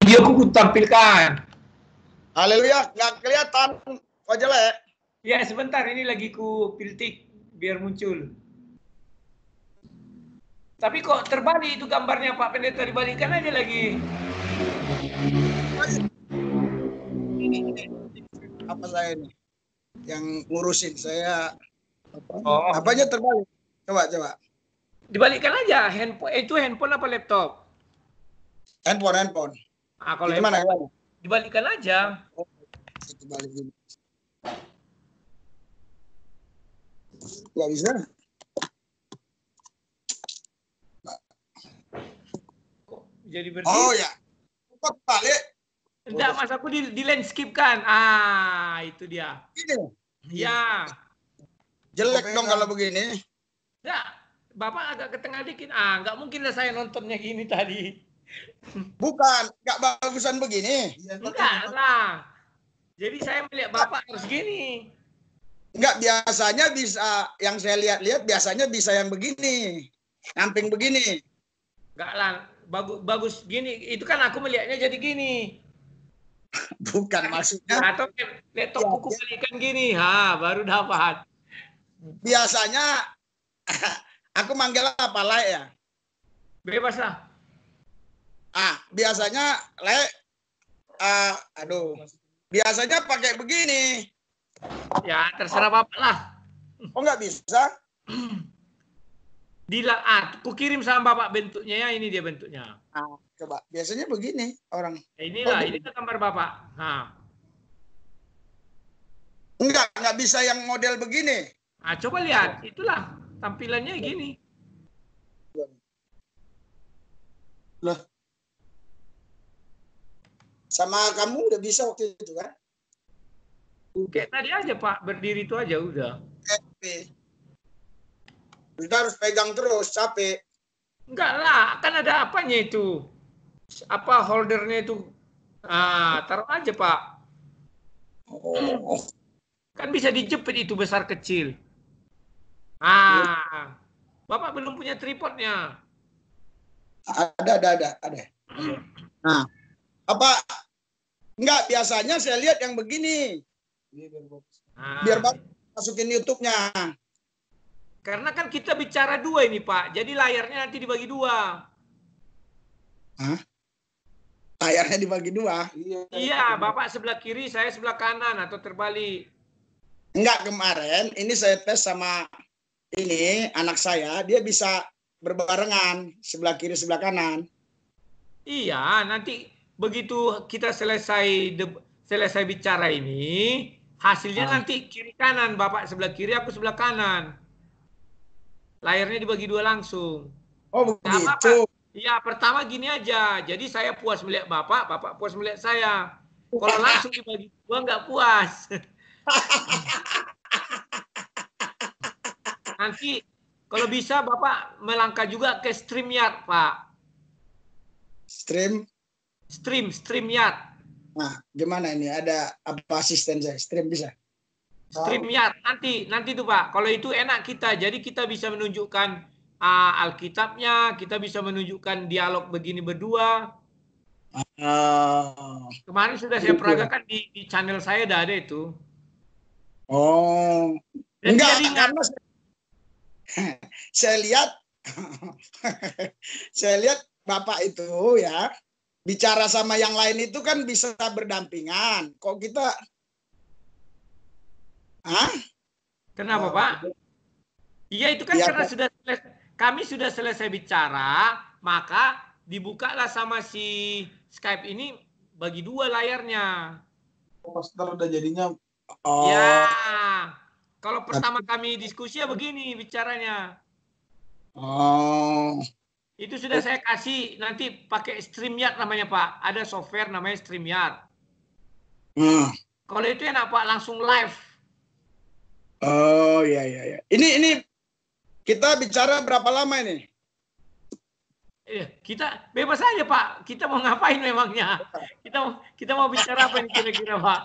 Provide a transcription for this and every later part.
videoku ku tampilkan. Haleluya, nggak kelihatan. Kok jelek? Ya, sebentar, ini lagi ku piltik biar muncul. Tapi kok terbalik itu gambarnya Pak Pendeta, dibalikkan aja lagi. Apa saya ini? Yang ngurusin saya. Oh. Apanya terbalik? Coba. Dibalikkan aja. Itu handphone apa laptop? Handphone. Ah, kalau gimana? Dibalikkan aja. Dibalikin. Nggak bisa. Kok jadi berdiri? Oh ya. Kok balik? Enggak, mas aku di landscape kan. Ah, itu dia. Ini. Ya. Jelek dong kalau begini. Enggak, Bapak agak ke tengah dikit. Ah, nggak mungkin lah saya nontonnya gini tadi. Bukan, nggak bagusan begini. Enggak lah. Jadi saya melihat Bapak harus gini. Enggak, biasanya bisa, yang saya lihat biasanya bisa yang begini. Samping begini. Enggak lah, bagus gini. Itu kan aku melihatnya jadi gini. Bukan maksudnya. Atau laptopku kubalikan gini. Ha, baru dapat. Biasanya aku manggil apa, Le ya? Bebas lah. Biasanya Le, biasanya pakai begini. Ya, terserah Bapak lah. Oh, nggak bisa? Aku kirim sama Bapak bentuknya ya, ini dia bentuknya. Coba, biasanya begini orang. Inilah, ini gambar Bapak. Nggak bisa yang model begini. Coba lihat, itulah tampilannya gini. Loh. Sama kamu udah bisa waktu itu kan? Kayak tadi aja Pak, berdiri itu aja udah. Kita harus pegang terus, capek. Enggak lah, kan ada apanya itu. Apa holdernya itu. Taruh aja Pak. Oh. Kan bisa dijepit itu besar kecil. Bapak belum punya tripodnya. Ada. Nah, apa? Enggak, biasanya saya lihat yang begini. Biar Bapak masukin YouTube-nya. Karena kan kita bicara dua ini Pak, jadi layarnya nanti dibagi dua. Layarnya dibagi dua? Iya, Bapak sebelah kiri, saya sebelah kanan atau terbalik. Enggak, kemarin ini saya tes sama ini anak saya, dia bisa berbarengan sebelah kiri sebelah kanan. Iya, nanti begitu kita selesai bicara ini, hasilnya nanti kiri kanan, Bapak sebelah kiri, aku sebelah kanan. Layarnya dibagi dua langsung. Oh begitu. Iya, pertama gini aja. Jadi saya puas melihat Bapak, Bapak puas melihat saya. Kalau langsung dibagi dua nggak puas. Nanti kalau bisa Bapak melangkah juga ke StreamYard, Pak. StreamYard. Nah, gimana ini? Ada apa asisten saya? Stream bisa? StreamYard nanti tuh Pak. Kalau itu enak kita. Jadi kita bisa menunjukkan Alkitabnya, kita bisa menunjukkan dialog begini berdua. Kemarin sudah saya peragakan di channel saya, udah ada itu. Oh, enggak, karena saya lihat Bapak itu ya bicara sama yang lain itu kan bisa berdampingan. Kok kita Kenapa Pak? Iya itu kan karena kami sudah selesai bicara, maka dibukalah sama si Skype ini bagi dua layarnya. Pastor udah jadinya. Ya, kalau pertama kami diskusi ya begini bicaranya. Itu sudah saya kasih, nanti pakai StreamYard namanya Pak. Ada software namanya StreamYard. Kalau itu enak Pak, langsung live. Oh iya. Ini kita bicara berapa lama ini? Kita bebas aja Pak. Kita mau ngapain memangnya? Kita mau bicara apa ini kira-kira Pak?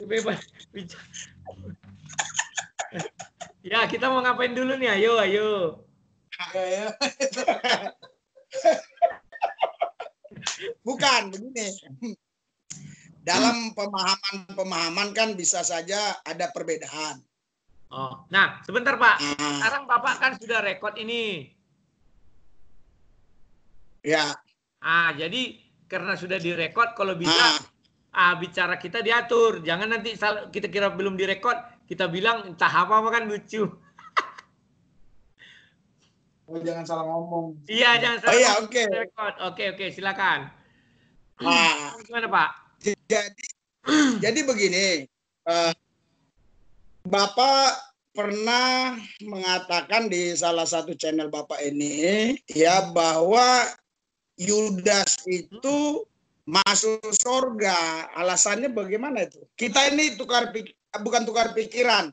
Bebas bicara. Ya kita mau ngapain dulu nih? Ayo. bukan begini. Dalam pemahaman kan bisa saja ada perbedaan. Oh, nah sebentar Pak. Nah, Sekarang Bapak kan sudah rekod ini. ya. Jadi karena sudah direkod, kalau bisa bicara kita diatur. Jangan nanti kita kira belum direkod, kita bilang entah apa kan lucu. Oh, jangan salah ngomong. Iya, jangan salah. Oh iya, ngomong, direkod. Oke, silakan. Gimana Pak? Jadi begini, Bapak pernah mengatakan di salah satu channel Bapak ini ya bahwa Yudas itu masuk surga. Alasannya bagaimana itu? Kita ini bukan tukar pikiran,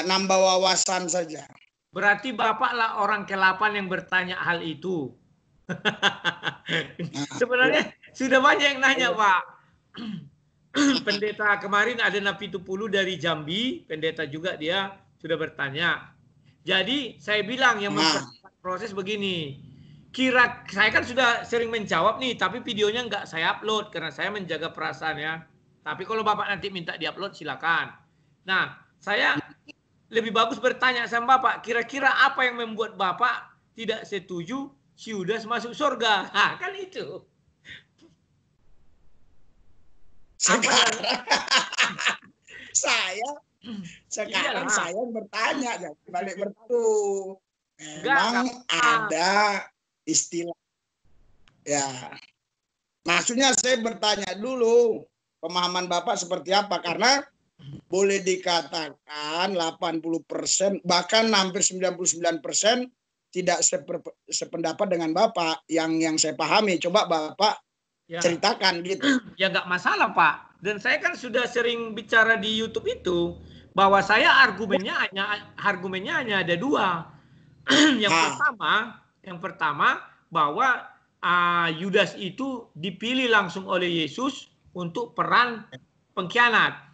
nambah wawasan saja. Berarti Bapak lah orang ke-8 yang bertanya hal itu. Sebenarnya sudah banyak yang nanya Pak. Pendeta kemarin ada Napi Tupulu dari Jambi, pendeta juga dia sudah bertanya. Jadi saya bilang yang mempercepat proses begini. Saya kan sudah sering menjawab nih, tapi videonya nggak saya upload karena saya menjaga perasaan ya. Tapi kalau Bapak nanti minta diupload silakan. Nah, saya lebih bagus bertanya sama Bapak, kira-kira apa yang membuat Bapak tidak setuju si Yudas masuk surga? Nah, kan itu. Sekarang saya bertanya, jangan balik bertaruh. Memang ada istilah. Ya, maksudnya saya bertanya dulu pemahaman Bapak seperti apa, karena boleh dikatakan 80% bahkan hampir 99% tidak sependapat dengan Bapak yang saya pahami. Coba Bapak ceritakan gitu. Ya nggak masalah Pak. Dan saya kan sudah sering bicara di YouTube itu bahwa saya argumennya hanya ada dua. Yang pertama bahwa Yudas itu dipilih langsung oleh Yesus untuk peran pengkhianat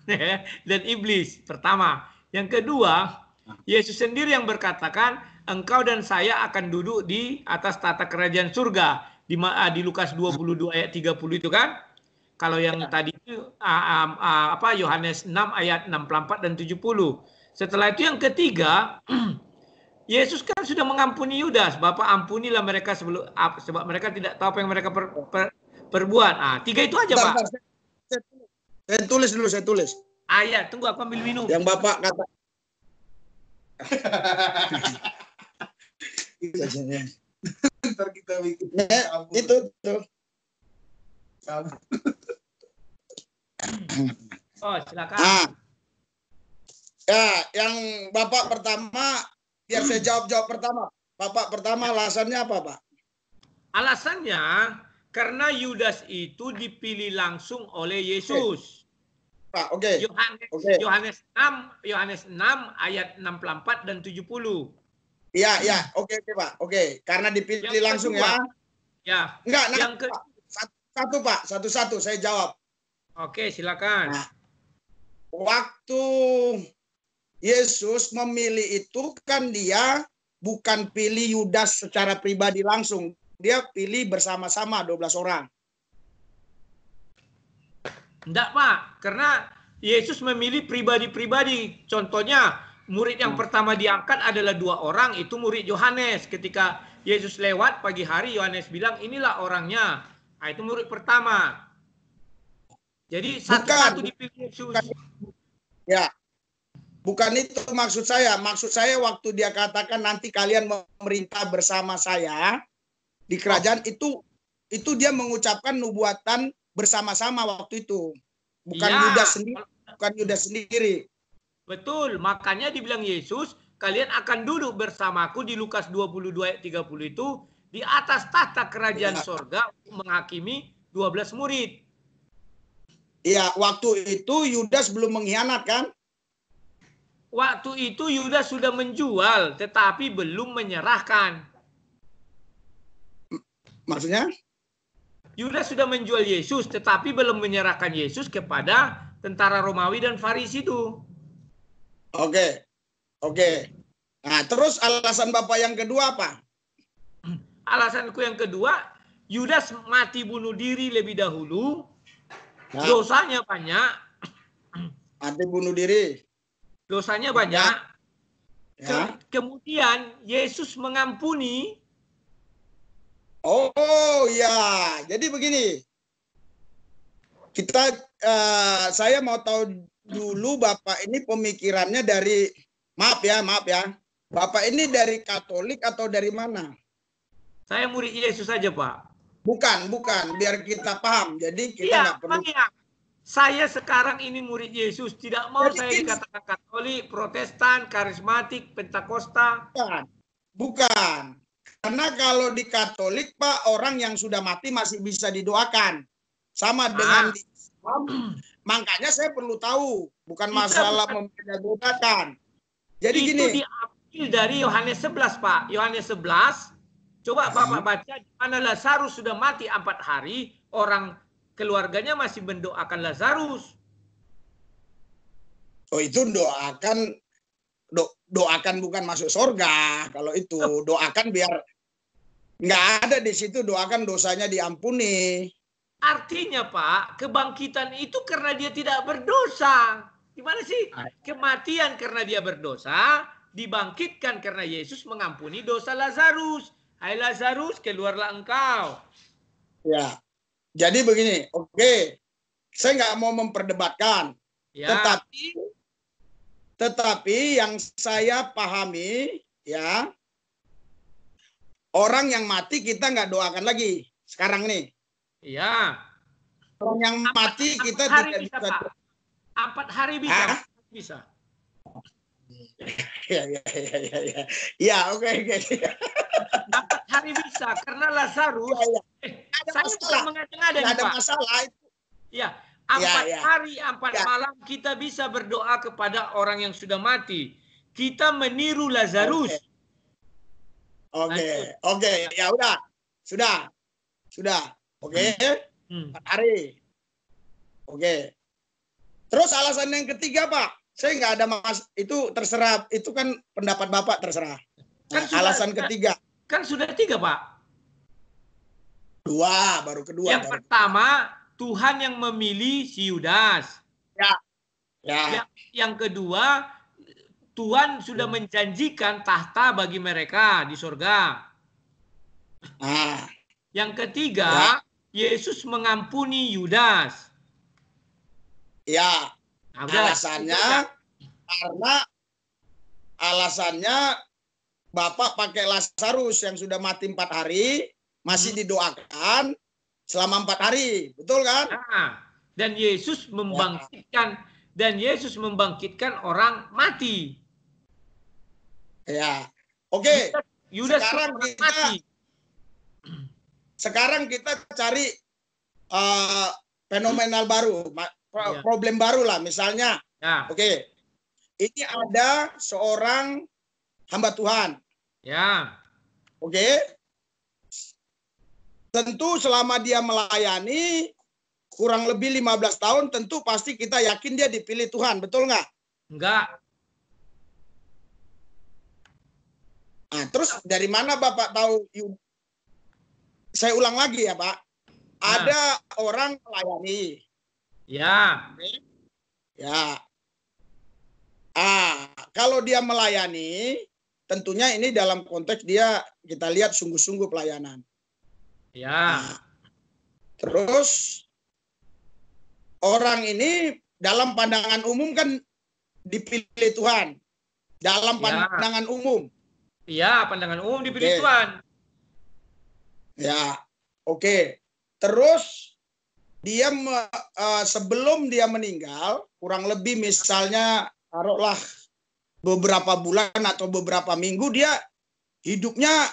dan iblis pertama. Yang kedua, Yesus sendiri yang berkatakan, engkau dan saya akan duduk di atas tata kerajaan surga di Lukas 22 ayat 30 itu kan. Kalau yang tadi itu Yohanes 6 ayat 64 dan 70. Setelah itu yang ketiga, Yesus kan sudah mengampuni Yudas. Bapak ampunilah mereka sebab mereka tidak tahu apa yang mereka perbuat. Tiga itu aja Pak. Saya tulis. Ayat, tunggu aku ambil minum. Yang Bapak kata. Ntar kita bikin. Itu. Oh, silakan. Ya, yang Bapak pertama, biar saya jawab pertama. Bapak pertama alasannya apa, Pak? Alasannya karena Yudas itu dipilih langsung oleh Yesus. Pak, oke. Yohanes 6 ayat 64 dan 70. Iya, oke Pak. Oke, karena dipilih yang langsung kedua, ya. Enggak, satu Pak, satu-satu saya jawab. Oke, silakan. Nah, waktu Yesus memilih itu kan dia bukan pilih Yudas secara pribadi langsung. Dia pilih bersama-sama 12 orang. Enggak, Pak. Karena Yesus memilih pribadi-pribadi. Contohnya, murid yang pertama diangkat adalah 2 orang, itu murid Yohanes. Ketika Yesus lewat pagi hari, Yohanes bilang, inilah orangnya. Nah, itu murid pertama. Jadi satu-satu dipilih Yesus. Ya, bukan itu maksud saya. Maksud saya waktu dia katakan nanti kalian memerintah bersama saya di kerajaan, itu dia mengucapkan nubuatan bersama-sama waktu itu. Bukan Yudas sendiri. Betul, makanya dibilang Yesus, kalian akan duduk bersamaku di Lukas 22 ayat 30 itu di atas tahta kerajaan sorga untuk menghakimi 12 murid. Iya, waktu itu Yudas belum mengkhianat kan? Waktu itu Yudas sudah menjual tetapi belum menyerahkan. Maksudnya? Yudas sudah menjual Yesus tetapi belum menyerahkan Yesus kepada tentara Romawi dan Farisi itu. Oke. Nah, terus alasan Bapak yang kedua apa? Alasanku yang kedua, Yudas mati bunuh diri lebih dahulu, Ya, dosanya banyak, mati bunuh diri. dosanya banyak. Ya. Kemudian Yesus mengampuni. Oh ya, jadi begini. Saya mau tahu dulu Bapak ini pemikirannya dari, maaf ya, Bapak ini dari Katolik atau dari mana? Saya murid Yesus saja, Pak. Bukan, biar kita paham. Jadi kita nggak perlu. Makanya saya sekarang ini murid Yesus, tidak mau Jadi saya ini- dikatakan Katolik, Protestan, karismatik, Pentakosta. Bukan. Karena kalau di Katolik, Pak, orang yang sudah mati masih bisa didoakan. Sama dengan di Islam. Makanya saya perlu tahu, bukan masalah membedakan. Jadi itu gini. diambil dari Yohanes 11, Pak. Yohanes 11, coba Bapak baca, di mana Lazarus sudah mati 4 hari, orang keluarganya masih mendoakan Lazarus. Oh, itu doakan bukan masuk surga. Kalau itu doakan biar nggak ada di situ, doakan dosanya diampuni. Artinya Pak, kebangkitan itu karena dia tidak berdosa. Gimana sih? Kematian karena dia berdosa, dibangkitkan karena Yesus mengampuni dosa Lazarus. Hai Lazarus, keluarlah engkau. Ya, jadi begini, oke. Saya nggak mau memperdebatkan. Ya. Tetapi yang saya pahami, ya, orang yang mati kita nggak doakan lagi sekarang nih. Iya. Orang yang mati kita tidak bisa, Pak. 4 hari bisa. Hah? Bisa. Ya, oke. 4 hari bisa karena Lazarus. Saya bukan mengada-ngada nih, Pak. Ada masalah itu. Ya, 4 hari, 4 malam kita bisa berdoa kepada orang yang sudah mati. Kita meniru Lazarus. Oke. Ya udah. Sudah. Oke. 4 hari. Oke. Terus alasan yang ketiga, Pak. Saya nggak ada itu terserah. Itu kan pendapat Bapak terserah. Kan alasan ketiga. Kan sudah 3, Pak. 2, baru kedua. Yang pertama, Tuhan yang memilih si Yudas. Ya. Yang kedua, Tuhan sudah menjanjikan tahta bagi mereka di surga. Yang ketiga, Yesus mengampuni Yudas. Ya, alasannya Bapak pakai Lazarus yang sudah mati 4 hari, masih didoakan selama 4 hari, betul kan? Dan Yesus membangkitkan orang mati. Ya, oke. Yudas sekarang kita cari fenomenal baru, problem baru lah, misalnya. Oke, ini ada seorang hamba Tuhan. Ya. Oke. Tentu selama dia melayani kurang lebih 15 tahun, tentu pasti kita yakin dia dipilih Tuhan, betul nggak? Enggak. Nah, terus dari mana Bapak tahu? Saya ulang lagi ya, Pak. Ada orang melayani. Ya. Ya. Kalau dia melayani, tentunya ini dalam konteks dia kita lihat sungguh-sungguh pelayanan. Ya. Terus orang ini dalam pandangan umum kan dipilih Tuhan. Dalam pandangan umum. Iya, pandangan umum dipilih Tuhan. Ya, oke. Terus dia sebelum dia meninggal, kurang lebih misalnya taruhlah beberapa bulan atau beberapa minggu dia hidupnya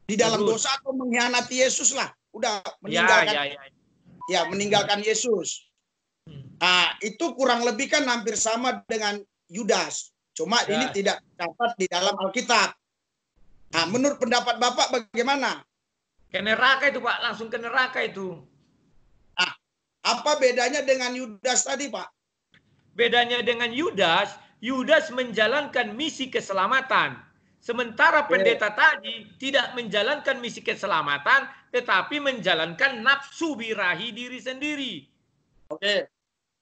di dalam dosa atau mengkhianati Yesus lah. Udah meninggalkan. Ya, meninggalkan Yesus. Nah, itu kurang lebih kan hampir sama dengan Yudas. Cuma ini tidak tercatat di dalam Alkitab. Nah, menurut pendapat Bapak bagaimana? Ke neraka itu, Pak. Langsung ke neraka itu. Nah, apa bedanya dengan Yudas tadi, Pak? Bedanya dengan Yudas, Yudas menjalankan misi keselamatan. Sementara pendeta tadi tidak menjalankan misi keselamatan, tetapi menjalankan nafsu birahi diri sendiri. Oke.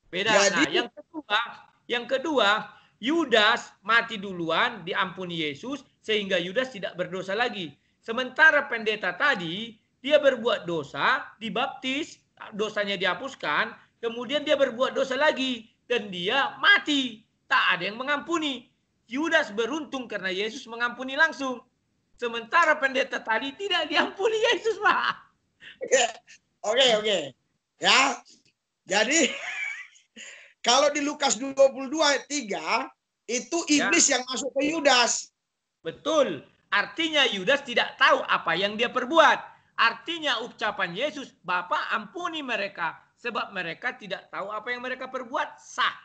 Beda. Jadi, Nah, yang kedua, Yudas mati duluan, diampuni Yesus, sehingga Yudas tidak berdosa lagi. Sementara pendeta tadi, dia berbuat dosa, dibaptis, dosanya dihapuskan, kemudian dia berbuat dosa lagi, dan dia mati. Tak ada yang mengampuni. Yudas beruntung karena Yesus mengampuni langsung. Sementara pendeta tadi tidak diampuni Yesus, Pak. Oke. Ya. Jadi kalau di Lukas 22 ayat 3 itu iblis yang masuk ke Yudas. Betul. Artinya Yudas tidak tahu apa yang dia perbuat. Artinya ucapan Yesus, Bapa ampuni mereka sebab mereka tidak tahu apa yang mereka perbuat, sah.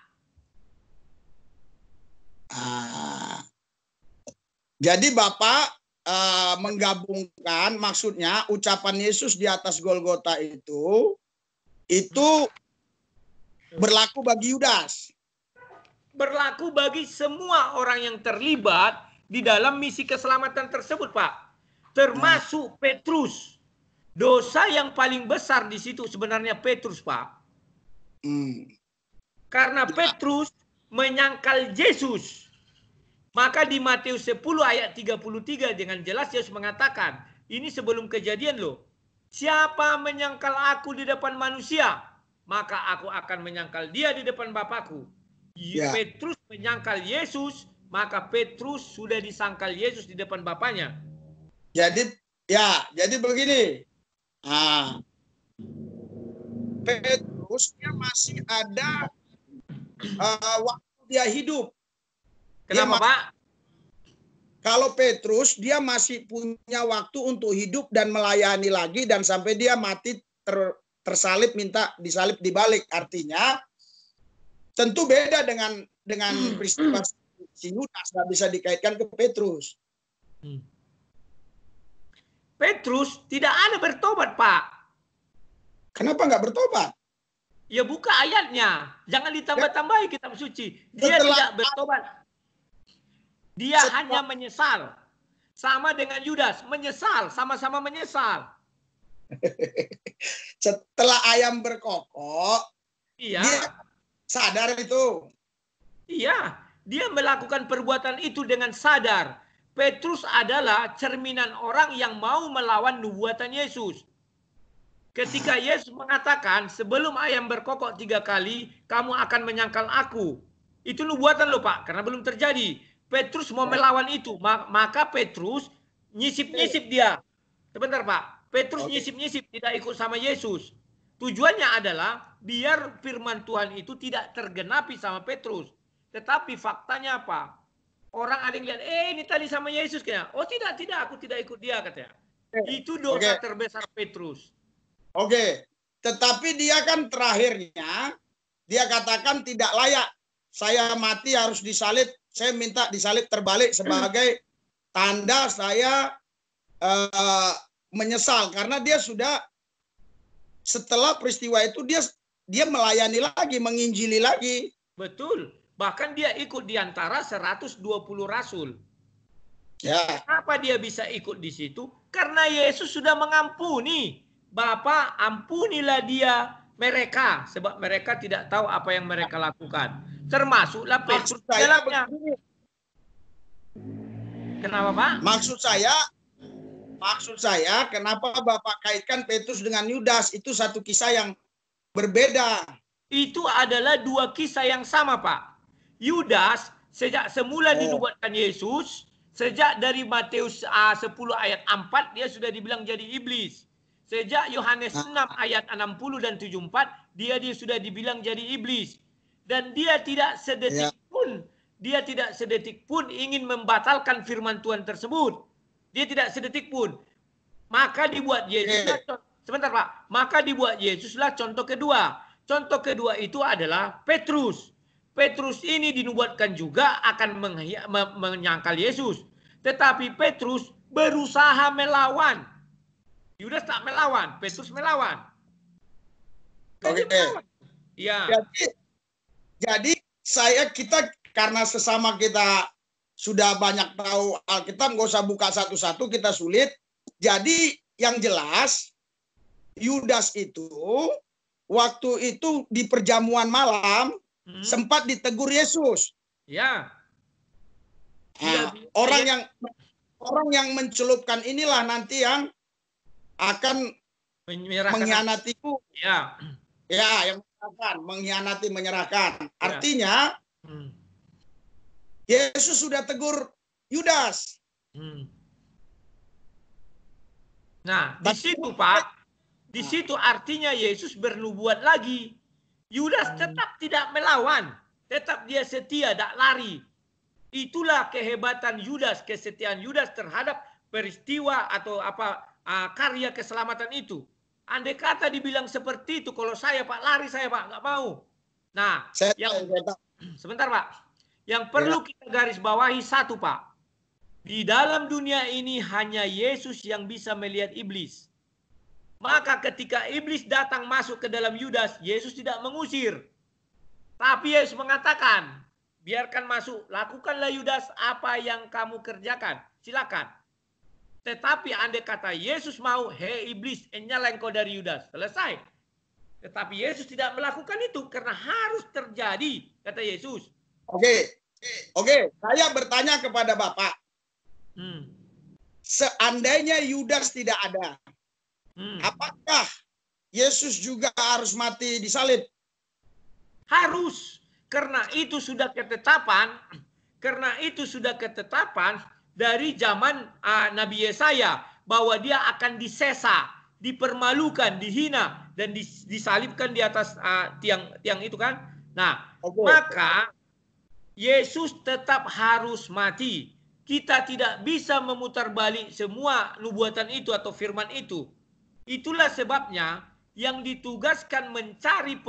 Jadi Bapak menggabungkan, maksudnya ucapan Yesus di atas Golgota itu berlaku bagi Yudas. Berlaku bagi semua orang yang terlibat di dalam misi keselamatan tersebut, Pak. Termasuk Petrus. Dosa yang paling besar di situ sebenarnya Petrus, Pak. Karena Petrus menyangkal Yesus. Maka di Matius 10 ayat 33 dengan jelas Yesus mengatakan, ini sebelum kejadian loh. Siapa menyangkal aku di depan manusia, maka aku akan menyangkal dia di depan Bapakku. Petrus menyangkal Yesus, maka Petrus sudah disangkal Yesus di depan Bapaknya. Jadi begini. Petrus dia masih ada waktu dia hidup. Kenapa, Pak? Kalau Petrus dia masih punya waktu untuk hidup dan melayani lagi dan sampai dia mati tersalib, minta disalib dibalik. Artinya tentu beda dengan peristiwa si Yudas, nggak bisa dikaitkan ke Petrus. Petrus tidak ada bertobat, Pak. Kenapa nggak bertobat? Ya buka ayatnya, jangan ditambah-tambahi kitab suci. Dia tidak bertobat. Dia hanya menyesal. Sama dengan Yudas, menyesal, sama-sama menyesal. Setelah ayam berkokok, iya, dia sadar itu. Iya, dia melakukan perbuatan itu dengan sadar. Petrus adalah cerminan orang yang mau melawan nubuatan Yesus. Ketika Yesus mengatakan, sebelum ayam berkokok 3 kali, kamu akan menyangkal aku. Itu nubuatan loh, Pak, karena belum terjadi. Petrus mau melawan itu, maka Petrus nyisip-nyisip dia. Sebentar, Pak. Petrus nyisip-nyisip, tidak ikut sama Yesus. Tujuannya adalah biar firman Tuhan itu tidak tergenapi sama Petrus. Tetapi faktanya apa? Orang ada yang lihat, ini tadi sama Yesus kayaknya. Oh tidak, aku tidak ikut dia katanya. Itu dosa terbesar Petrus. Tetapi dia kan terakhirnya, dia katakan tidak layak. Saya mati harus disalib. Saya minta disalib terbalik sebagai tanda saya menyesal. Karena dia sudah, setelah peristiwa itu dia melayani lagi, menginjili lagi. Betul. Bahkan dia ikut di antara 120 rasul. Ya. Kenapa dia bisa ikut di situ? Karena Yesus sudah mengampuni. Bapa, ampunilah mereka. Sebab mereka tidak tahu apa yang mereka lakukan. Termasuklah Petrus dalamnya. Kenapa, Pak? Maksud saya, kenapa Bapak kaitkan Petrus dengan Yudas? Itu satu kisah yang berbeda. Itu adalah 2 kisah yang sama, Pak. Yudas sejak semula dinubuatkan Yesus, sejak dari Matius 10 ayat 4 dia sudah dibilang jadi iblis. Sejak Yohanes 6 ayat 60 dan 74 dia sudah dibilang jadi iblis. Dan dia tidak sedetik pun ingin membatalkan firman Tuhan tersebut. Dia tidak sedetik pun. Maka dibuat Yesuslah sebentar, Pak. Maka dibuat Yesuslah contoh kedua. Contoh kedua itu adalah Petrus. Petrus ini dinubuatkan juga akan menyangkal Yesus. Tetapi Petrus berusaha melawan. Yudas tak melawan, Petrus melawan. Ya. Jadi kita karena sesama kita sudah banyak tahu Alkitab, nggak usah buka satu-satu, kita sulit. Jadi yang jelas Yudas itu waktu itu di perjamuan malam sempat ditegur Yesus. Ya. Nah, orang yang mencelupkan inilah nanti yang akan mengkhianatiku. Ya. Ya, yang mengkhianati, menyerahkan. Artinya Yesus sudah tegur Yudas. Nah, di situ Pak, di situ artinya Yesus bernubuat lagi. Yudas tetap tidak melawan, tetap dia setia, tidak lari. Itulah kehebatan Yudas, kesetiaan Yudas terhadap peristiwa atau karya keselamatan itu. Andai kata dibilang seperti itu, kalau saya Pak lari, saya Pak nggak mau. Nah, sebentar Pak. Yang perlu kita garis bawahi satu Pak. Di dalam dunia ini hanya Yesus yang bisa melihat iblis. Maka ketika iblis datang masuk ke dalam Yudas, Yesus tidak mengusir. Tapi Yesus mengatakan, biarkan masuk, lakukanlah Yudas apa yang kamu kerjakan. Silakan. Tetapi andai kata Yesus mau, hei iblis, nyala engkau dari Yudas. Selesai. Tetapi Yesus tidak melakukan itu karena harus terjadi, kata Yesus. Oke, saya bertanya kepada Bapak. Seandainya Yudas tidak ada, apakah Yesus juga harus mati disalib? Harus, karena itu sudah ketetapan. Karena itu sudah ketetapan dari zaman Nabi Yesaya bahwa dia akan disesa, dipermalukan, dihina dan disalibkan di atas tiang itu kan. Nah, maka Yesus tetap harus mati. Kita tidak bisa memutar balik semua nubuatan itu atau firman itu. Itulah sebabnya yang ditugaskan mencari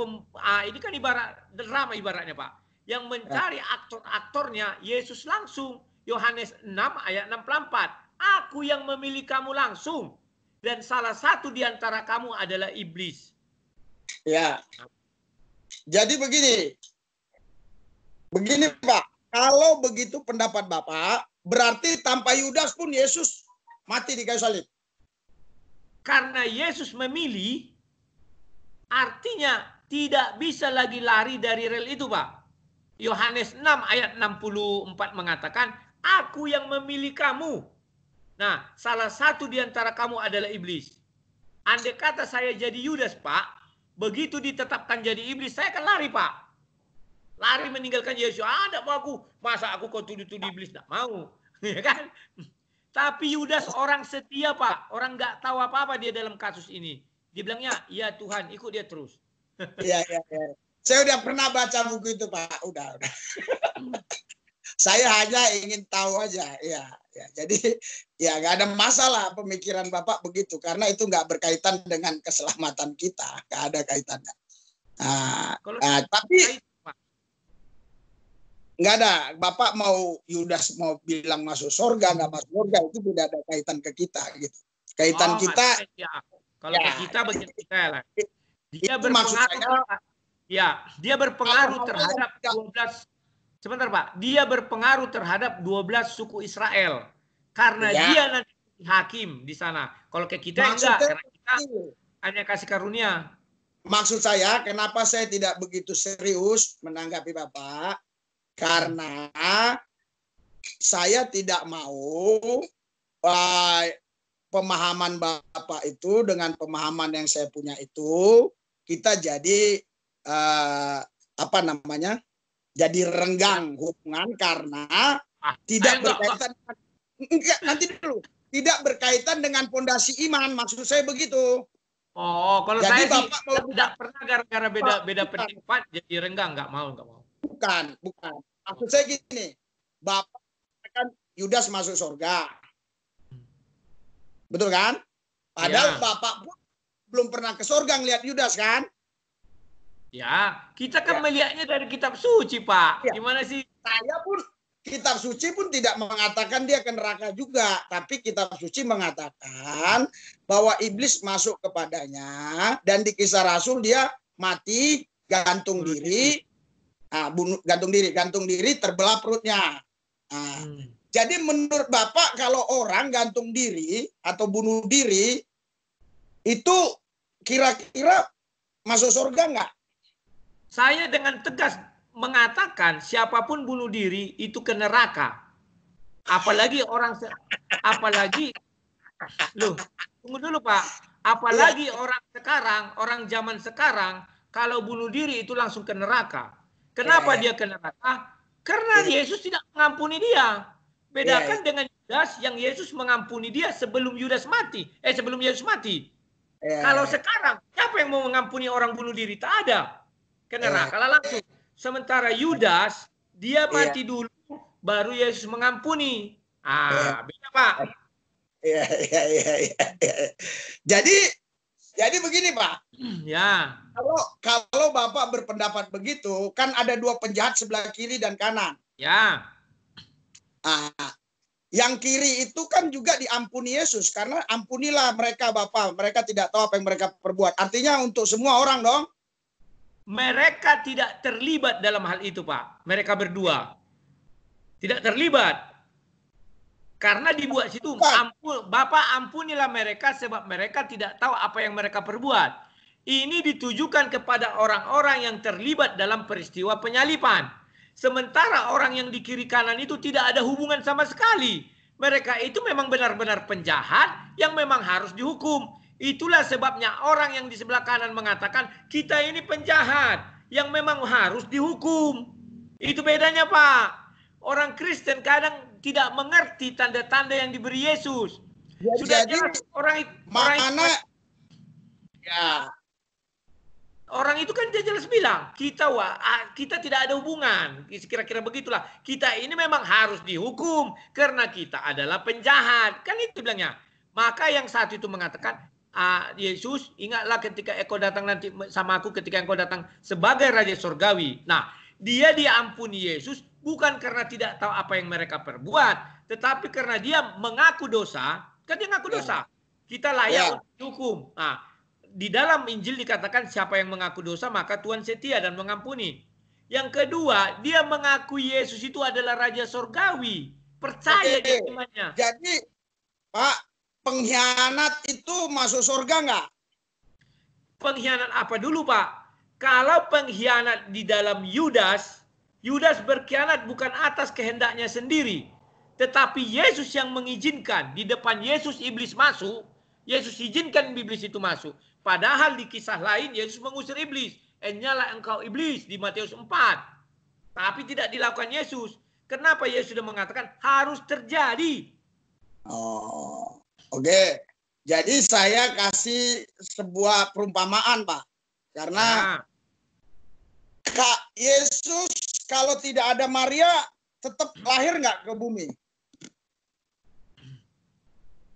ini kan ibarat drama ibaratnya Pak. Yang mencari aktor-aktornya Yesus langsung. Yohanes 6 ayat 64. Aku yang memilih kamu langsung. Dan salah satu di antara kamu adalah iblis. Ya. Jadi begini Pak, kalau begitu pendapat Bapak, berarti tanpa Yudas pun Yesus mati di kayu salib. Karena Yesus memilih, artinya tidak bisa lagi lari dari rel itu Pak. Yohanes 6 ayat 64 mengatakan, aku yang memilih kamu. Nah, salah satu di antara kamu adalah iblis. Andai kata saya jadi Yudas Pak, begitu ditetapkan jadi iblis, saya akan lari Pak. Lari meninggalkan Yesus. Tidak mau aku. Masa aku kau tuduh-tuduh iblis? Tidak mau. Ya kan? Tapi Yudas orang setia Pak. Orang nggak tahu apa-apa dia dalam kasus ini. Dia bilangnya, ya Tuhan, ikut dia terus. Iya. Saya udah pernah baca buku itu Pak. Udah. Saya hanya ingin tahu aja. Ya. Jadi ya nggak ada masalah pemikiran Bapak begitu. Karena itu nggak berkaitan dengan keselamatan kita. Nggak ada kaitannya. Tapi nggak ada. Bapak mau Yudas mau bilang masuk surga, nggak masuk surga, itu tidak ada kaitan ke kita gitu. Kaitan kita. Kalau ke kita bagian kita lah. Dia berpengaruh. Dia berpengaruh terhadap 12. Sebentar Pak. Dia berpengaruh terhadap 12 suku Israel. Karena dia nanti hakim di sana. Kalau ke kita enggak. Karena kita hanya kasih karunia. Maksud saya, kenapa saya tidak begitu serius menanggapi Bapak? Karena saya tidak mau pemahaman Bapak itu dengan pemahaman yang saya punya itu kita jadi jadi renggang hubungan karena tidak berkaitan tidak berkaitan dengan pondasi iman. Maksud saya begitu. Oh, kalau jadi saya Bapak tidak pernah gara-gara beda pendapat jadi renggang, nggak mau. Bukan. Maksud saya gini, Bapak kan Yudas masuk surga. Betul kan? Padahal Bapak pun belum pernah ke surga ngelihat Yudas kan? Ya, kita kan melihatnya dari kitab suci, Pak. Gimana sih? Saya pun kitab suci pun tidak mengatakan dia ke neraka juga, tapi kitab suci mengatakan bahwa iblis masuk kepadanya dan di Kisah Rasul dia mati gantung diri. Gantung diri terbelah perutnya. Nah, jadi menurut Bapak kalau orang gantung diri atau bunuh diri itu kira-kira masuk surga nggak? Saya dengan tegas mengatakan siapapun bunuh diri itu ke neraka. Apalagi loh, tunggu dulu Pak. Apalagi orang sekarang, orang zaman sekarang, kalau bunuh diri itu langsung ke neraka. Kenapa dia ke neraka? Karena Yesus tidak mengampuni dia. Bedakan dengan Yudas yang Yesus mengampuni dia sebelum Yudas mati. Sebelum Yesus mati. Kalau sekarang, siapa yang mau mengampuni orang bunuh diri? Tak ada. Ke neraka langsung. Sementara Yudas, dia mati dulu, baru Yesus mengampuni. Beda Pak. Iya. Jadi begini Pak. Ya. Kalau Bapak berpendapat begitu, kan ada dua penjahat sebelah kiri dan kanan. Ya. Yang kiri itu kan juga diampuni Yesus, karena ampunilah mereka Bapak, mereka tidak tahu apa yang mereka perbuat. Artinya untuk semua orang dong. Mereka tidak terlibat dalam hal itu Pak. Mereka berdua tidak terlibat. Karena dibuat situ, Bapak ampunilah mereka sebab mereka tidak tahu apa yang mereka perbuat. Ini ditujukan kepada orang-orang yang terlibat dalam peristiwa penyalipan. Sementara orang yang di kiri kanan itu tidak ada hubungan sama sekali. Mereka itu memang benar-benar penjahat yang memang harus dihukum. Itulah sebabnya orang yang di sebelah kanan mengatakan kita ini penjahat yang memang harus dihukum. Itu bedanya Pak. Orang Kristen kadang tidak mengerti tanda-tanda yang diberi Yesus. Sudah jelas orang itu kan dia jelas bilang kita tidak ada hubungan. Kira-kira begitulah. Kita ini memang harus dihukum karena kita adalah penjahat. Kan itu bilangnya. Maka yang satu itu mengatakan, Yesus, ingatlah ketika engkau datang nanti sama aku ketika engkau datang sebagai Raja Surgawi. Nah, dia diampuni Yesus bukan karena tidak tahu apa yang mereka perbuat, tetapi karena dia mengaku dosa. Kan dia mengaku dosa. Kita layak untuk dihukum. Nah, di dalam Injil dikatakan siapa yang mengaku dosa maka Tuhan setia dan mengampuni. Yang kedua, dia mengaku Yesus itu adalah Raja Surgawi. Percaya dia imannya. Jadi, Pak, pengkhianat itu masuk surga nggak? Pengkhianat apa dulu Pak? Kalau pengkhianat di dalam Yudas berkhianat bukan atas kehendaknya sendiri. Tetapi Yesus yang mengizinkan. Di depan Yesus iblis masuk. Yesus izinkan iblis itu masuk. Padahal di kisah lain Yesus mengusir iblis. Enyalah engkau iblis di Matius 4. Tapi tidak dilakukan Yesus. Kenapa Yesus sudah mengatakan harus terjadi? Oke. Jadi saya kasih sebuah perumpamaan Pak. Karena Kak Yesus kalau tidak ada Maria tetap lahir nggak ke bumi?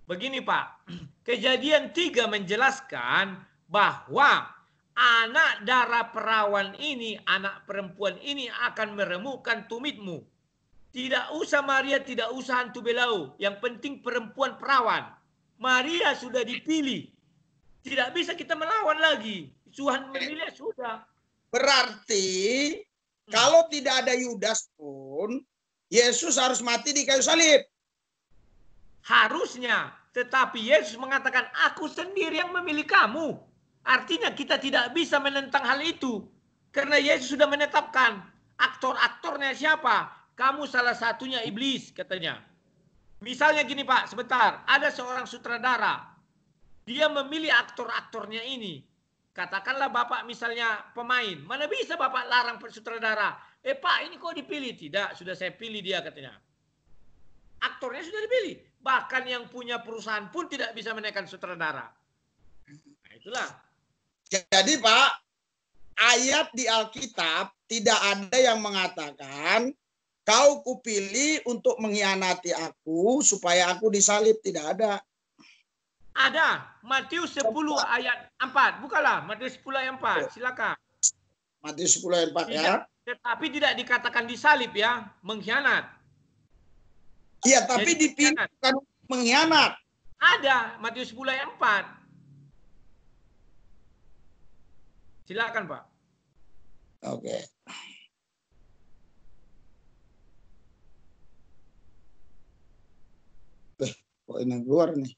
Begini Pak, Kejadian 3 menjelaskan bahwa anak darah perawan ini, anak perempuan ini akan meremukkan tumitmu. Tidak usah Maria, tidak usah hantu belau. Yang penting perempuan perawan. Maria sudah dipilih. Tidak bisa kita melawan lagi. Tuhan memilih sudah. Berarti kalau tidak ada Yudas pun, Yesus harus mati di kayu salib. Harusnya. Tetapi Yesus mengatakan, aku sendiri yang memilih kamu. Artinya kita tidak bisa menentang hal itu. Karena Yesus sudah menetapkan. Aktor-aktornya siapa? Kamu salah satunya iblis katanya. Misalnya gini Pak, sebentar. Ada seorang sutradara. Dia memilih aktor-aktornya ini. Katakanlah Bapak misalnya pemain. Mana bisa Bapak larang sutradara? Pak ini kok dipilih? Tidak, sudah saya pilih dia katanya. Aktornya sudah dipilih. Bahkan yang punya perusahaan pun tidak bisa menaikkan sutradara. Nah, itulah. Jadi Pak, ayat di Alkitab tidak ada yang mengatakan kau kupilih untuk mengkhianati aku supaya aku disalib. Tidak ada. Ada. Matius 10 ayat 4. Bukalah. Matius 10 ayat 4. Silakan. Matius 10 ayat 4 ya. Tetapi tidak dikatakan disalib ya. Mengkhianat. Iya, tapi dipilih bukan mengkhianat. Ada. Matius 10 ayat 4. Silakan Pak. Oke. Kok ini keluar nih?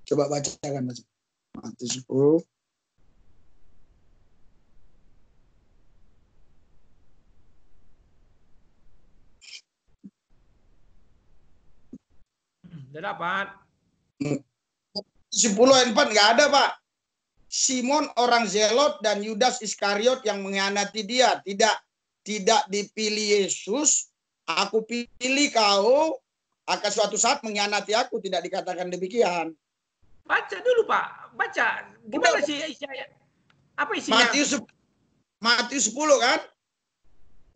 Coba bacakan. Matius 10. Udah dapat. 10 ayat 4 nggak ada, Pak. Simon orang Zelot dan Yudas Iskariot yang mengkhianati dia. Tidak dipilih Yesus. Aku pilih kau, akan suatu saat mengkhianati aku. Tidak dikatakan demikian. Baca dulu, Pak. Baca. Gimana sih isinya? Apa isinya? Matius 10 kan?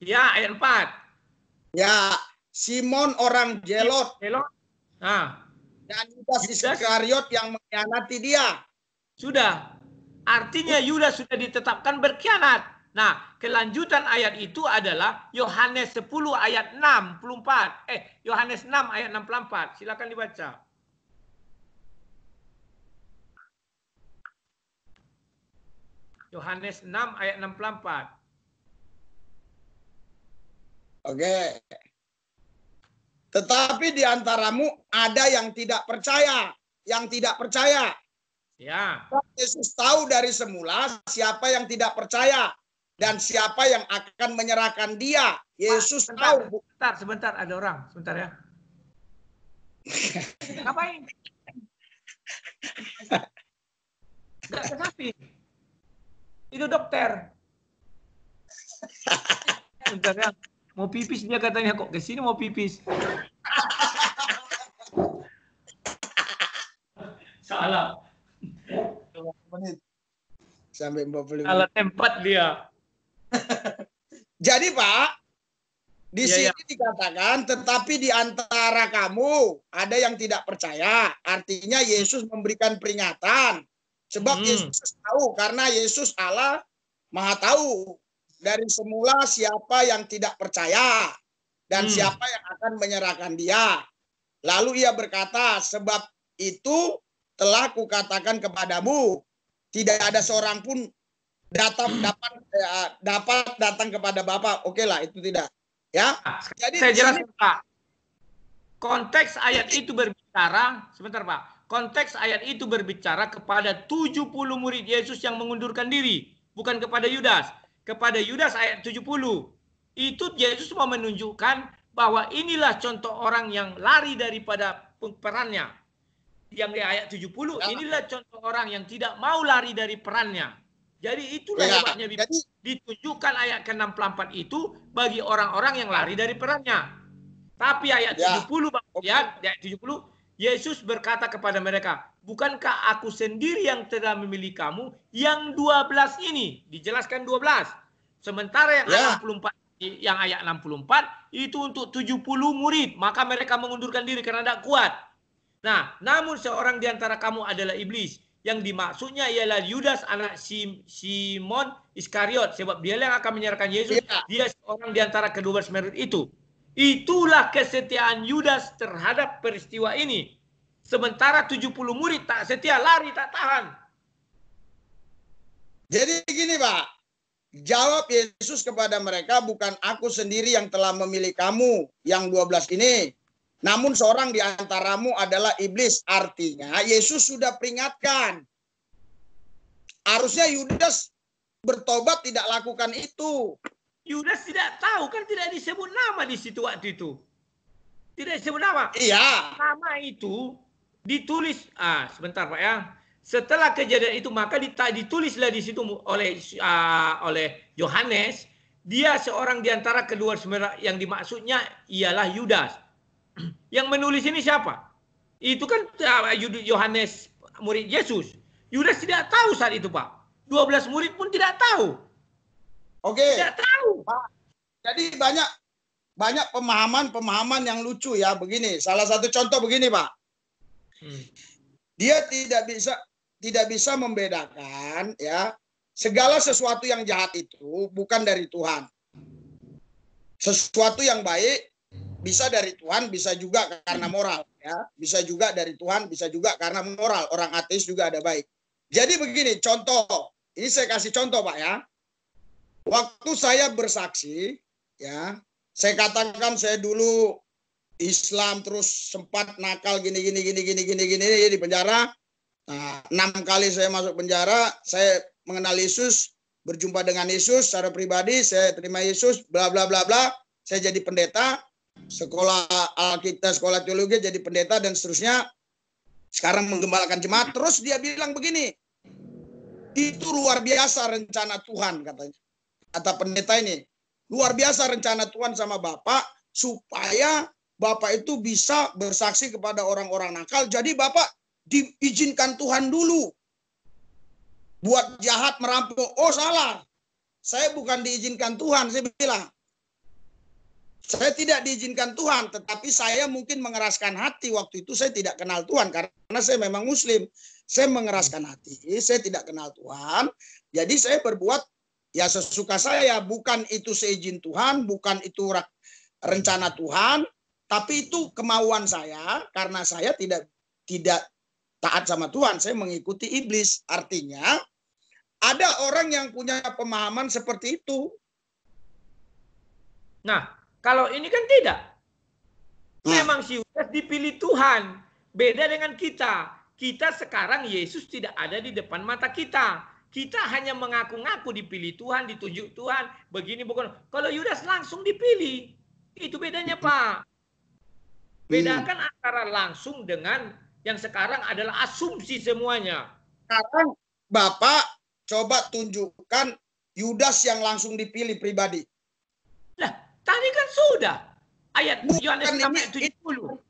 Ya, ayat 4. Ya, Simon orang Zelot Nah, dan Yudas Iskariot yang mengkhianati dia. sudah. Artinya Yudas sudah ditetapkan berkhianat. Nah, kelanjutan ayat itu adalah Yohanes 10 ayat 64. Yohanes 6 ayat 64. Silakan dibaca. Yohanes 6 ayat 64. Oke. Tetapi di antaramu ada yang tidak percaya. Yang tidak percaya. Ya. Yesus tahu dari semula siapa yang tidak percaya. Dan siapa yang akan menyerahkan dia. Yesus tahu. Sebentar. Ada orang. Sebentar ya. Ngapain? Enggak ke samping. Itu dokter. Sebentar ya. Mau pipis dia katanya, kok kesini mau pipis. Salah. Menit. Sampai 45 menit. Salah tempat dia. Jadi Pak, di sini dikatakan, tetapi di antara kamu ada yang tidak percaya. Artinya Yesus memberikan peringatan. Sebab Yesus tahu, karena Yesus Allah Maha tahu dari semula siapa yang tidak percaya dan siapa yang akan menyerahkan dia. Lalu ia berkata, sebab itu telah kukatakan kepadamu, tidak ada seorang pun dapat datang kepada Bapa. Oke lah, itu tidak. Ya. Jadi saya jelaskan, Pak. Konteks ayat itu berbicara, sebentar Pak. Konteks ayat itu berbicara kepada 70 murid Yesus yang mengundurkan diri, bukan kepada Yudas. Kepada Yudas ayat 70. Itu Yesus mau menunjukkan bahwa inilah contoh orang yang lari daripada perannya. Yang di ayat 70, inilah contoh orang yang tidak mau lari dari perannya. Jadi itulah hebatnya ditunjukkan ayat ke-64 itu bagi orang-orang yang lari dari perannya. Tapi ayat 70, ayat 70, Yesus berkata kepada mereka, bukankah aku sendiri yang telah memilih kamu, yang 12 ini, dijelaskan 12. Sementara yang ayat 64 itu untuk 70 murid, maka mereka mengundurkan diri karena tidak kuat. Nah, namun seorang di antara kamu adalah iblis. Yang dimaksudnya ialah Yudas anak Simon Iskariot, sebab dia yang akan menyerahkan Yesus. Dia seorang di antara kedua belas murid itu. Itulah kesetiaan Yudas terhadap peristiwa ini. Sementara 70 murid tak setia, lari tak tahan. Jadi gini Pak, jawab Yesus kepada mereka, bukan aku sendiri yang telah memilih kamu, yang 12 ini. Namun seorang di antaramu adalah iblis. Artinya Yesus sudah peringatkan. Harusnya Yudas bertobat, tidak lakukan itu. Yudas tidak tahu, kan tidak disebut nama di situ waktu itu. Tidak disebut nama. Iya. Nama itu ditulis. Sebentar Pak ya. Setelah kejadian itu maka ditulislah di situ oleh Yohanes. Dia seorang di antara kedua saudara yang dimaksudnya ialah Yudas. Yang menulis ini siapa? Itu kan Yohanes, murid Yesus. Yudas tidak tahu saat itu Pak. 12 murid pun tidak tahu. Oke. Tidak tahu. Pak. Jadi banyak pemahaman yang lucu ya. Begini, salah satu contoh begini Pak. Dia tidak bisa membedakan ya, segala sesuatu yang jahat itu bukan dari Tuhan. Sesuatu yang baik bisa dari Tuhan, bisa juga karena moral ya. Bisa juga dari Tuhan, bisa juga karena moral. Orang ateis juga ada baik. Jadi begini, contoh. Ini saya kasih contoh Pak ya. Waktu saya bersaksi, ya, saya katakan saya dulu Islam, terus sempat nakal gini di penjara. Nah, 6 kali saya masuk penjara, saya mengenal Yesus, berjumpa dengan Yesus secara pribadi, saya terima Yesus, bla bla bla bla. Saya jadi pendeta, sekolah Alkitab, sekolah teologi, jadi pendeta dan seterusnya. Sekarang menggembalakan jemaat. Terus dia bilang begini, itu luar biasa rencana Tuhan, katanya. Kata pendeta ini, luar biasa rencana Tuhan sama Bapak, supaya Bapak itu bisa bersaksi kepada orang-orang nakal. Jadi Bapak diizinkan Tuhan dulu buat jahat merampok. Oh salah, saya bukan diizinkan Tuhan. Saya bilang, saya tidak diizinkan Tuhan, tetapi saya mungkin mengeraskan hati. Waktu itu saya tidak kenal Tuhan, karena saya memang Muslim. Saya mengeraskan hati, saya tidak kenal Tuhan. Jadi saya berbuat ya sesuka saya. Bukan itu seizin Tuhan, bukan itu rencana Tuhan, tapi itu kemauan saya, karena saya tidak taat sama Tuhan. Saya mengikuti iblis. Artinya ada orang yang punya pemahaman seperti itu. Nah, kalau ini kan tidak. Memang si Yudas dipilih Tuhan. Beda dengan kita. Kita sekarang Yesus tidak ada di depan mata kita. Kita hanya mengaku-ngaku dipilih Tuhan, ditunjuk Tuhan. Begini bukan. Kalau Yudas langsung dipilih. Itu bedanya, Pak. Bedakan antara langsung dengan yang sekarang adalah asumsi semuanya. Sekarang Bapak coba tunjukkan Yudas yang langsung dipilih pribadi. Lah, tadi kan sudah. Ayat Yohanes 6:70.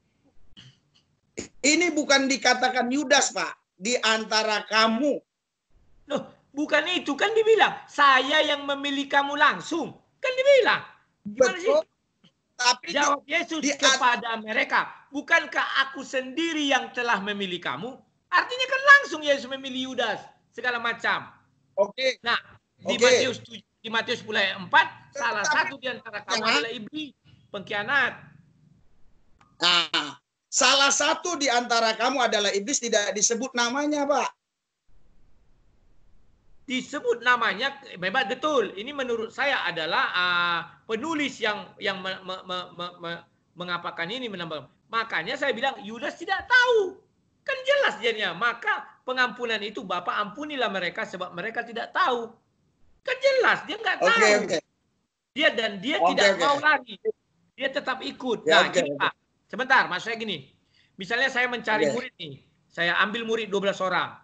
Ini bukan dikatakan Yudas, Pak. Di antara kamu. Loh, bukan itu. Kan dibilang, saya yang memilih kamu langsung. Kan dibilang. Gimana sih? Tapi jawab Yesus kepada mereka, bukankah aku sendiri yang telah memilih kamu? Artinya kan langsung Yesus memilih Yudas, segala macam. Oke. Nah, di Matius 10 ayat 4, salah satu di antara kamu adalah iblis, pengkhianat. Nah, salah satu di antara kamu adalah iblis, tidak disebut namanya, Pak. Disebut namanya, memang betul. Ini menurut saya adalah penulis yang mengapakan ini menambah. Makanya saya bilang Yudas tidak tahu. Kan jelas jadinya. Maka pengampunan itu Bapak ampunilah mereka sebab mereka tidak tahu. Kan jelas dia nggak tahu. Okay. Dia tidak mau lari. Dia tetap ikut. Nah, gini Pak. Sebentar, maksud saya gini. Misalnya saya mencari murid nih. Saya ambil murid 12 orang.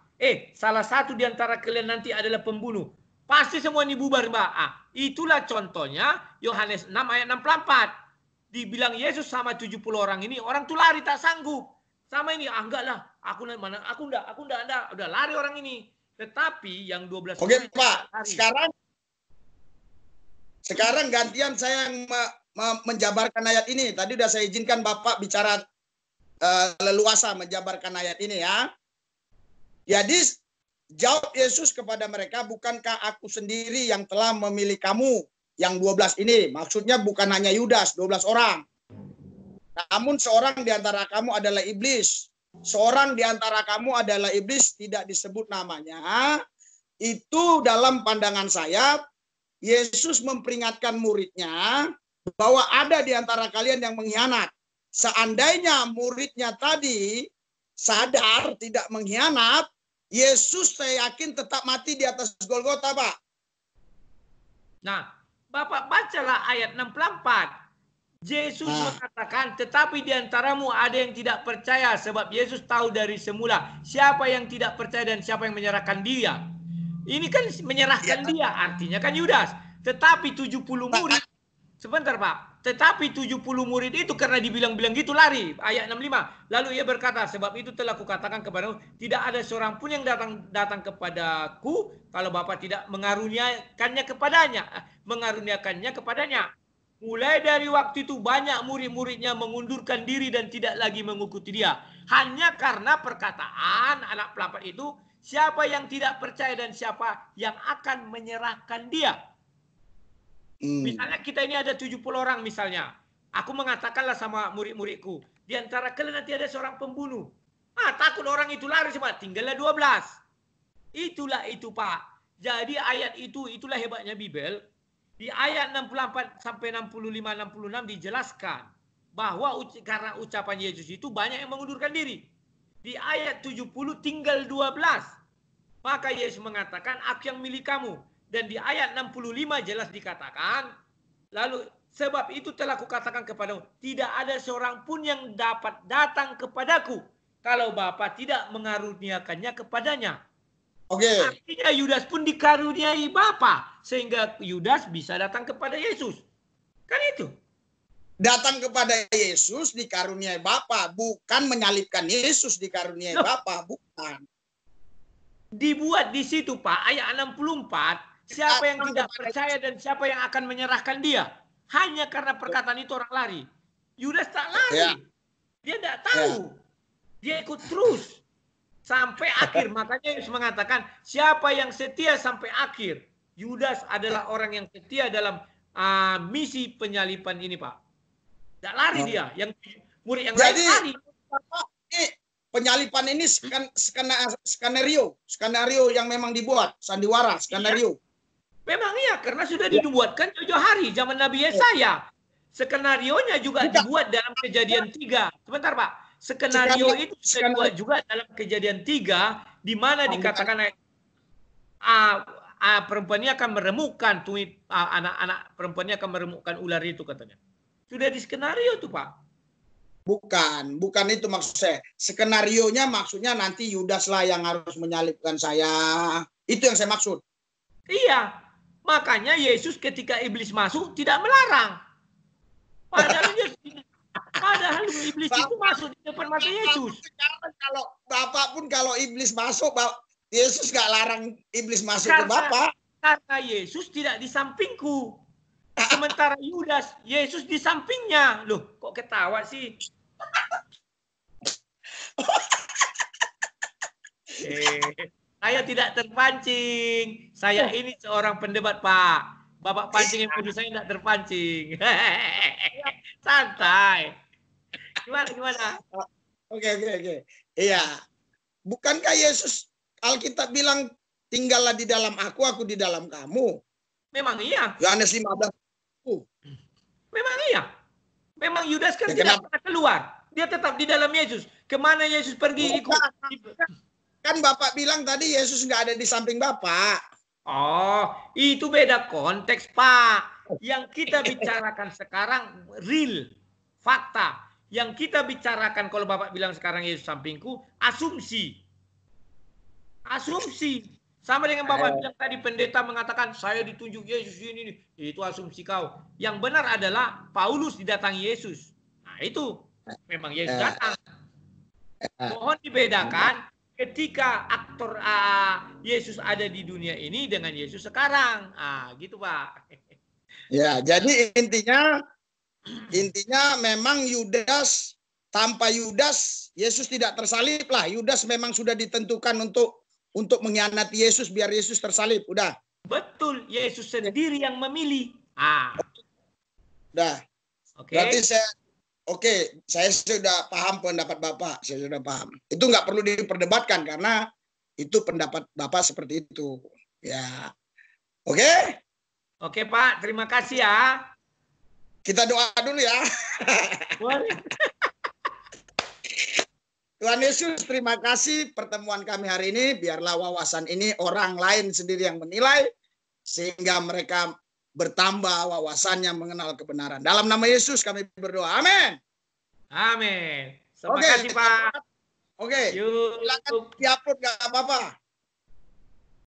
Salah satu di antara kalian nanti adalah pembunuh. Pasti semua ini bubar, Mbak. Itulah contohnya Yohanes 6 ayat 64. Dibilang Yesus sama 70 orang ini, orang tuh lari tak sanggup. Sama ini, enggak lah, aku enggak, udah lari orang ini. Tetapi yang 12 orang Pak, sekarang gantian saya yang menjabarkan ayat ini. Tadi udah saya izinkan Bapak bicara leluasa menjabarkan ayat ini ya. Jadi jawab Yesus kepada mereka, bukankah aku sendiri yang telah memilih kamu yang 12 ini? Maksudnya bukan hanya Yudas, 12 orang. Namun seorang di antara kamu adalah iblis. Seorang di antara kamu adalah iblis, tidak disebut namanya. Itu dalam pandangan saya, Yesus memperingatkan muridnya bahwa ada di antara kalian yang mengkhianat. Seandainya muridnya tadi sadar tidak mengkhianat, Yesus saya yakin tetap mati di atas Golgota, Pak. Nah, Bapak bacalah ayat 64. Yesus mengatakan, tetapi di antaramu ada yang tidak percaya, sebab Yesus tahu dari semula siapa yang tidak percaya dan siapa yang menyerahkan dia. Ini kan menyerahkan dia, artinya kan Yudas. Tetapi 70 murid, sebentar Pak. Tetapi 70 murid itu karena dibilang-bilang gitu lari. Ayat 65. Lalu ia berkata, sebab itu telah kukatakan kepadamu, tidak ada seorang pun yang datang kepadaku kalau Bapa tidak mengaruniakannya kepadanya. Mulai dari waktu itu banyak murid-muridnya mengundurkan diri dan tidak lagi mengikuti dia. Hanya karena perkataan anak pelapar itu, siapa yang tidak percaya dan siapa yang akan menyerahkan dia. Misalnya kita ini ada 70 orang misalnya. Aku mengatakanlah sama murid-muridku, di antara kalian nanti ada seorang pembunuh. Takut orang itu lari semua, tinggallah 12. Itulah itu Pak. Jadi ayat itu, itulah hebatnya Bible. Di ayat 64 sampai 65-66 dijelaskan bahwa karena ucapan Yesus itu banyak yang mengundurkan diri. Di ayat 70 tinggal 12. Maka Yesus mengatakan, aku yang milik kamu. Dan di ayat 65 jelas dikatakan, lalu sebab itu telah kukatakan kepadamu, tidak ada seorang pun yang dapat datang kepadaku kalau Bapa tidak mengaruniakannya kepadanya. Oke. Artinya Yudas pun dikaruniai Bapa sehingga Yudas bisa datang kepada Yesus. Kan itu. Datang kepada Yesus dikaruniai Bapa, bukan menyalibkan Yesus dikaruniai Bapa, bukan. Dibuat di situ Pak, ayat 64, siapa yang tidak percaya dan siapa yang akan menyerahkan dia? Hanya karena perkataan itu orang lari. Yudas tak lari. Ya. Dia tidak tahu. Dia ikut terus. Sampai akhir. Makanya Yesus mengatakan, siapa yang setia sampai akhir. Yudas adalah orang yang setia dalam misi penyalipan ini Pak. Tidak lari dia. Yang murid yang lain lari. Penyalipan ini skenario yang memang dibuat. Sandiwara, skenario. Memang iya, karena sudah dibuatkan jauh-jauh hari zaman Nabi Yesaya. Skenarionya juga dibuat dalam Kejadian 3. Sebentar Pak. Skenario itu dibuat juga dalam Kejadian 3, di mana dikatakan perempuan ini akan meremukkan anak-anak perempuannya akan meremukkan ular itu katanya. Sudah di skenario tuh Pak. Bukan itu maksud saya. Skenarionya maksudnya nanti Yudas lah yang harus menyalibkan saya. Itu yang saya maksud. Iya. Makanya Yesus ketika iblis masuk tidak melarang. Padahal iblis itu masuk di depan mata Yesus. Kalau Bapak pun kalau iblis masuk, Yesus gak larang iblis masuk ke Bapak. Karena Yesus tidak di sampingku. Sementara Yudas, Yesus di sampingnya. Loh, kok ketawa sih? Saya tidak terpancing. Saya ini seorang pendebat, Pak. Bapak pancing yang saya tidak terpancing. Santai. Gimana? Oke. Iya. Bukankah Yesus Alkitab bilang tinggallah di dalam aku di dalam kamu? Memang iya. Yohanes 15. Memang iya. Memang Yudas kan tidak pernah keluar. Dia tetap di dalam Yesus. Kemana Yesus pergi ikut? Kan Bapak bilang tadi Yesus nggak ada di samping Bapak. Oh, itu beda konteks, Pak. Yang kita bicarakan sekarang real, fakta. Yang kita bicarakan kalau Bapak bilang sekarang Yesus sampingku, asumsi. Asumsi. Sama dengan Bapak bilang tadi pendeta mengatakan saya ditunjuk Yesus ini. Itu asumsi kau. Yang benar adalah Paulus didatangi Yesus. Nah itu memang Yesus datang. Mohon dibedakan ketika aktor Yesus ada di dunia ini dengan Yesus sekarang. Gitu Pak. Ya, jadi intinya memang Yudas, tanpa Yudas Yesus tidak tersalib lah. Yudas memang sudah ditentukan untuk mengkhianati Yesus biar Yesus tersalib. Udah. Betul, Yesus sendiri yang memilih. Udah. Oke. Berarti saya sudah paham pendapat Bapak. Saya sudah paham. Itu nggak perlu diperdebatkan karena itu pendapat Bapak seperti itu. Ya. Oke? Oke, Pak. Terima kasih ya. Kita doa dulu ya. Boleh. Tuhan Yesus, terima kasih pertemuan kami hari ini. Biarlah wawasan ini orang lain sendiri yang menilai. Sehingga mereka bertambah wawasannya mengenal kebenaran. Dalam nama Yesus kami berdoa. Amin. Amin. Terima kasih Pak. Oke. Silakan diupload nggak apa-apa.